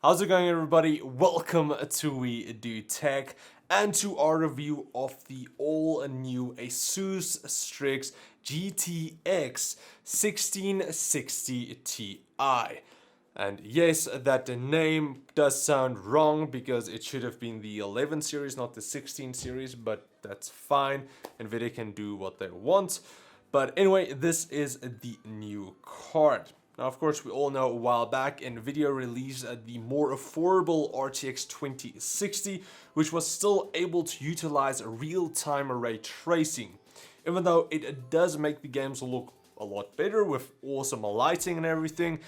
How's it going, everybody? Welcome to We Do Tech and to our review of the all-new Asus Strix GTX 1660 Ti. And yes, that name does sound wrong because it should have been the 11 series, not the 16 series, but that's fine. Nvidia can do what they want. But anyway, this is the new card. Now, of course, we all know a while back, Nvidia released the more affordable RTX 2060, which was still able to utilize real-time ray tracing. Even though it does make the games look a lot better with awesome lighting and everything,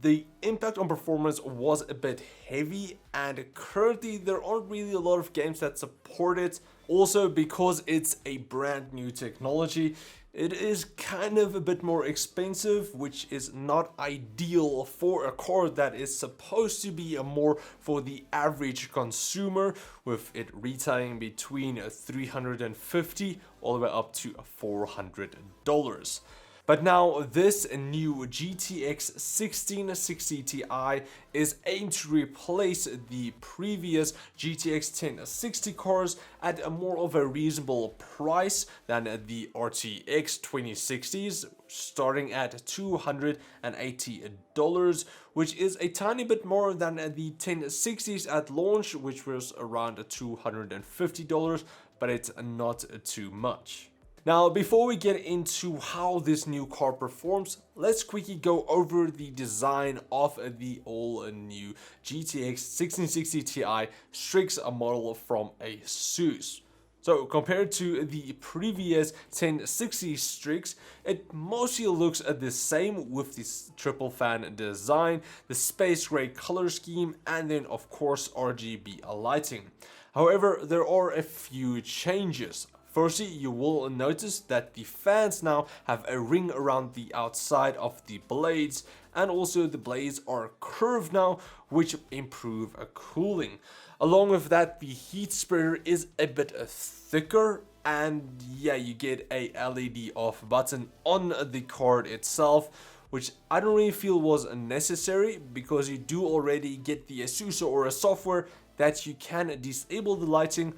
the impact on performance was a bit heavy, and currently there aren't really a lot of games that support it. Also, because it's a brand new technology, it is kind of a bit more expensive, which is not ideal for a card that is supposed to be more for the average consumer, with it retailing between $350 all the way up to $400. But now this new GTX 1660 Ti is aimed to replace the previous GTX 1060 cores at a more of a reasonable price than the RTX 2060s, starting at $280, which is a tiny bit more than the 1060s at launch, which was around $250, but it's not too much. Now, before we get into how this new card performs, let's quickly go over the design of the all-new GTX 1660 Ti Strix model from Asus. So, compared to the previous 1060 Strix, it mostly looks the same with this triple fan design, the space gray color scheme, and then of course RGB lighting. However, there are a few changes. Firstly, you will notice that the fans now have a ring around the outside of the blades, and also the blades are curved now, which improve cooling. Along with that, the heat spreader is a bit thicker, and yeah, you get a LED off button on the card itself, which I don't really feel was necessary because you do already get the Asus Aura software that you can disable the lighting,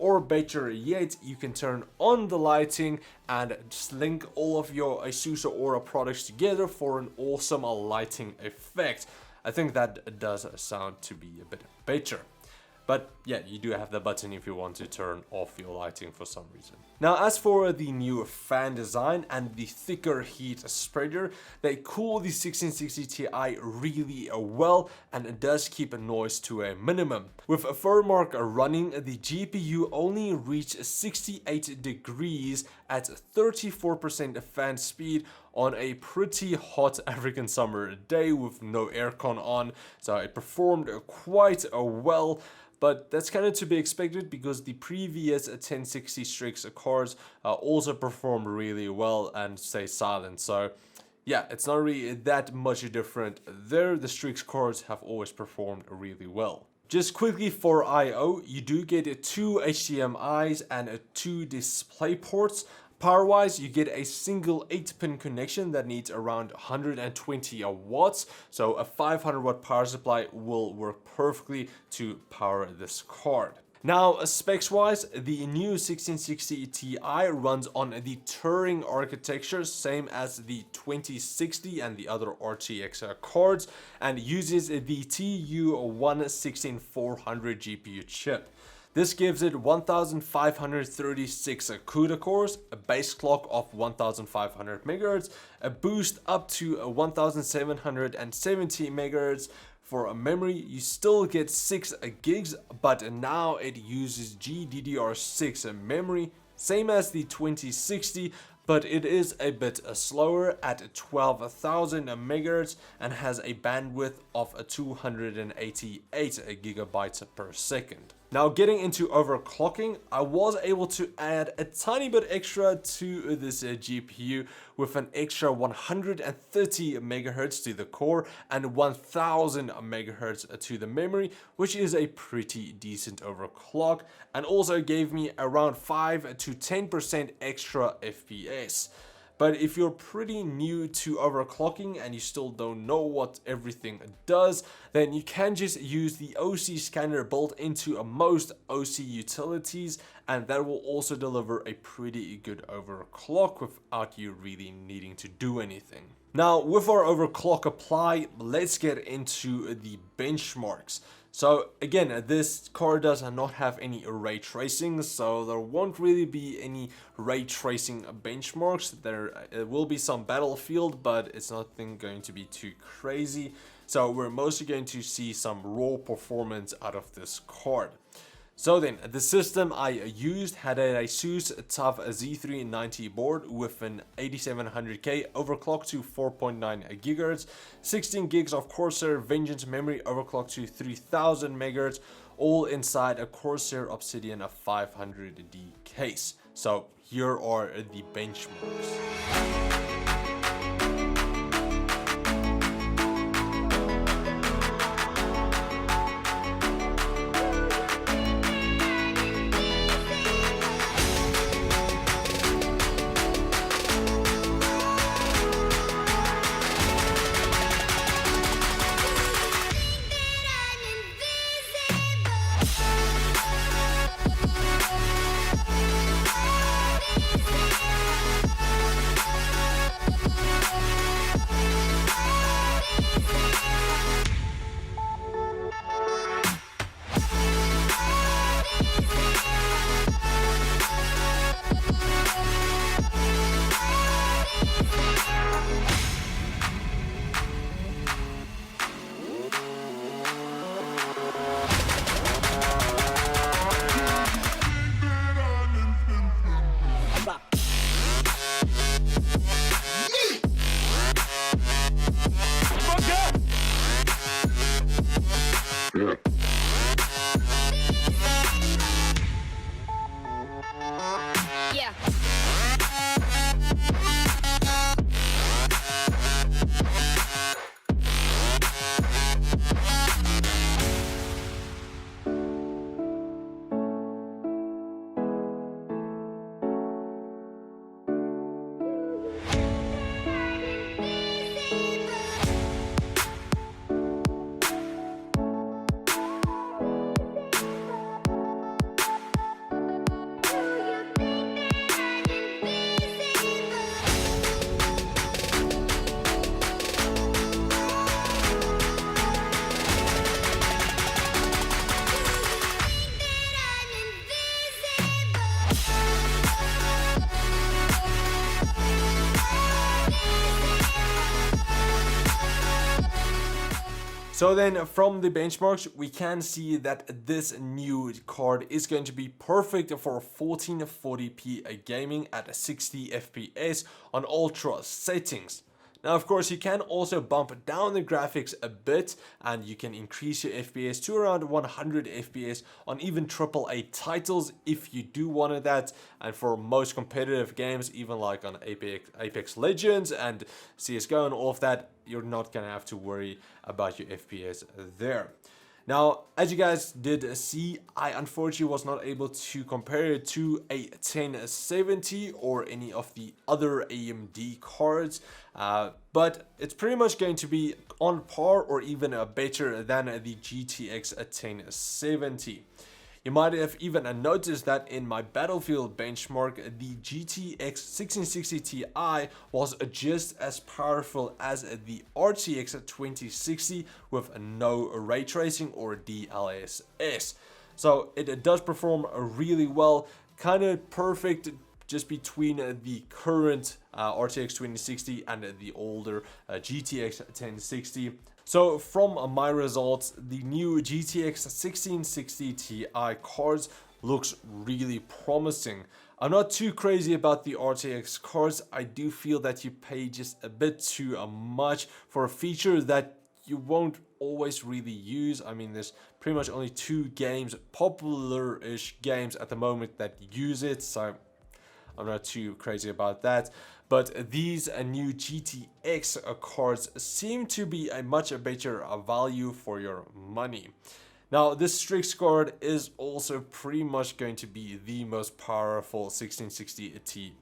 or better yet, you can turn on the lighting and just link all of your Asus Aura products together for an awesome lighting effect. I think that does sound to be a bit better. But yeah, you do have the button if you want to turn off your lighting for some reason. Now, as for the new fan design and the thicker heat spreader, they cool the 1660 Ti really well, and it does keep noise to a minimum. With a Furmark running, the GPU only reached 68 degrees at 34% fan speed on a pretty hot African summer day with no aircon on, so it performed quite well. But that's kind of to be expected because the previous 1060 Strix cards also performed really well and stay silent. So yeah, it's not really that much different there. The Strix cards have always performed really well. Just quickly for I/O, you do get 2 HDMIs and 2 display ports. Power-wise, you get a single 8-pin connection that needs around 120 watts, so a 500 watt power supply will work perfectly to power this card. Now, specs-wise, the new 1660 Ti runs on the Turing architecture, same as the 2060 and the other RTX cards, and uses the TU-16400 GPU chip. This gives it 1536 CUDA cores, a base clock of 1500 MHz, a boost up to 1770 MHz. For a memory, you still get 6 gigs, but now it uses GDDR6 memory, same as the 2060, but it is a bit slower at 12,000 MHz and has a bandwidth of 288 gigabytes per second. Now, getting into overclocking, I was able to add a tiny bit extra to this GPU with an extra 130 MHz to the core and 1000 MHz to the memory, which is a pretty decent overclock, and also gave me around 5 to 10% extra FPS. But if you're pretty new to overclocking and you still don't know what everything does, then you can just use the OC scanner built into most OC utilities, and that will also deliver a pretty good overclock without you really needing to do anything. Now, with our overclock apply, let's get into the benchmarks. So again, this card does not have any ray tracing, so there won't really be any ray tracing benchmarks. There will be some Battlefield, but it's nothing going to be too crazy. So we're mostly going to see some raw performance out of this card. So then, the system I used had an Asus TUF Z390 board with an 8700K overclocked to 4.9 GHz, 16 gigs of Corsair Vengeance memory overclocked to 3000 MHz, all inside a Corsair Obsidian 500D case. So here are the benchmarks. So then from the benchmarks, we can see that this new card is going to be perfect for 1440p gaming at 60 FPS on ultra settings. Now, of course, you can also bump down the graphics a bit and you can increase your FPS to around 100 FPS on even AAA titles if you do want that. And for most competitive games, even like on Apex Legends and CSGO and all of that, you're not gonna have to worry about your FPS there. Now, as you guys did see, I unfortunately was not able to compare it to a 1070 or any of the other AMD cards, but it's pretty much going to be on par or even better than the GTX 1070. You might have even noticed that in my Battlefield benchmark, the GTX 1660 Ti was just as powerful as the RTX 2060 with no ray tracing or DLSS. So it does perform really well, kind of perfect just between the current RTX 2060 and the older GTX 1060. So from my results, the new GTX 1660 Ti cards looks really promising. I'm not too crazy about the RTX cards. I do feel that you pay just a bit too much for a feature that you won't always really use. I mean, there's pretty much only 2 games, popular-ish games at the moment that use it, so I'm not too crazy about that. But these new GTX cards seem to be a much better value for your money. Now, this Strix card is also pretty much going to be the most powerful 1660 Ti,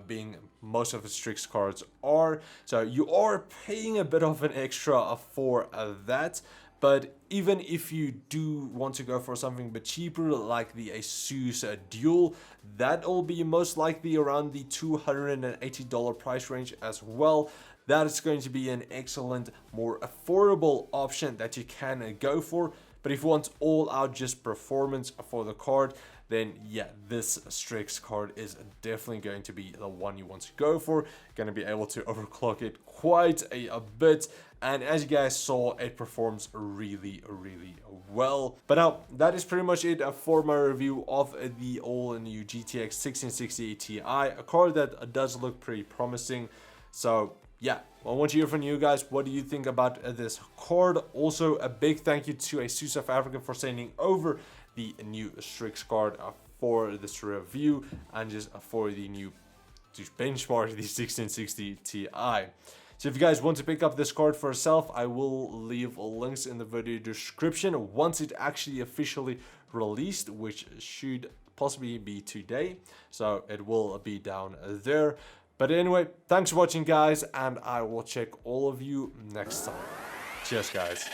being most of the Strix cards are. So you are paying a bit of an extra for that. But even if you do want to go for something a bit cheaper, like the Asus Dual, that'll be most likely around the $280 price range as well. That is going to be an excellent, more affordable option that you can go for. But if you want all out just performance for the card, then yeah, this Strix card is definitely going to be the one you want to go for. Going to be able to overclock it quite a bit. And as you guys saw, it performs really well. But now, that is pretty much it for my review of the all-new GTX 1660 Ti, a card that does look pretty promising. So yeah, I want to hear from you guys. What do you think about this card? Also, a big thank you to Asus South Africa for sending over the new Strix card for this review, and just for the new to benchmark the 1660 Ti. So if you guys want to pick up this card for yourself, I will leave links in the video description once it actually officially released, which should possibly be today. So it will be down there. But anyway, thanks for watching, guys, and I will check all of you next time. Cheers, guys.